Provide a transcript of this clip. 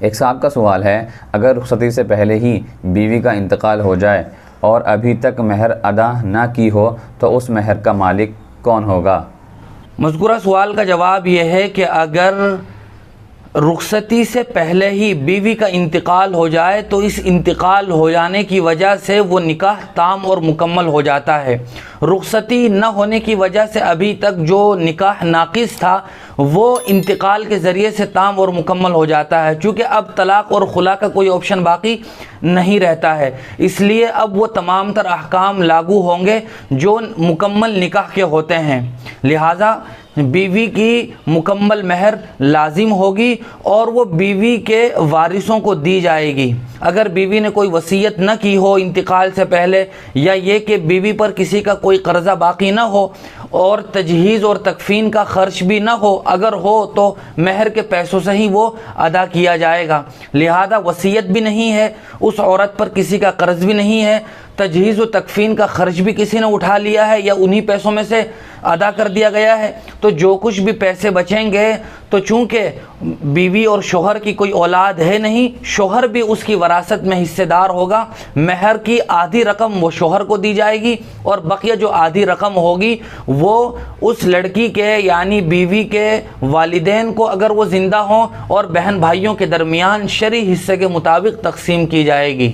एक साहब का सवाल है, अगर रुखसती से पहले ही बीवी का इंतकाल हो जाए और अभी तक महर अदा ना की हो तो उस महर का मालिक कौन होगा? मज़कूरा सवाल का जवाब यह है कि अगर रुखसती से पहले ही बीवी का इंतकाल हो जाए तो इस इंतकाल हो जाने की वजह से वो निकाह ताम और मुकम्मल हो जाता है। रुखसती न होने की वजह से अभी तक जो निकाह नाक़िस था वो इंतकाल के ज़रिए से ताम और मुकम्मल हो जाता है। चूँकि अब तलाक़ और खुला का कोई ऑप्शन बाकी नहीं रहता है, इसलिए अब वो तमाम तर अहकाम लागू होंगे जो मुकम्मल निकाह के होते हैं। लिहाजा बीवी की मुकम्मल महर लाजिम होगी और वो बीवी के वारिसों को दी जाएगी। अगर बीवी ने कोई वसीयत न की हो इंतकाल से पहले, या ये कि बीवी पर किसी का कोई कर्ज़ा बाकी ना हो और तजहीज़ और तकफ़ीन का ख़र्च भी ना हो, अगर हो तो महर के पैसों से ही वो अदा किया जाएगा। लिहाजा वसीयत भी नहीं है, उस औरत पर किसी का कर्ज़ भी नहीं है, तजहीज़ व तकफ़ीन का ख़र्च भी किसी ने उठा लिया है या उन्हीं पैसों में से अदा कर दिया गया है। तो जो कुछ भी पैसे बचेंगे, तो चूँकि बीवी और शोहर की कोई औलाद है नहीं, शोहर भी उसकी वरासत में हिस्सेदार होगा। महर की आधी रकम वो शोहर को दी जाएगी और बकिया जो आधी रकम होगी वो उस लड़की के यानी बीवी के वालिदैन को, अगर वो ज़िंदा हों, और बहन भाइयों के दरमियान शरई हिस्से के मुताबिक तकसीम की जाएगी।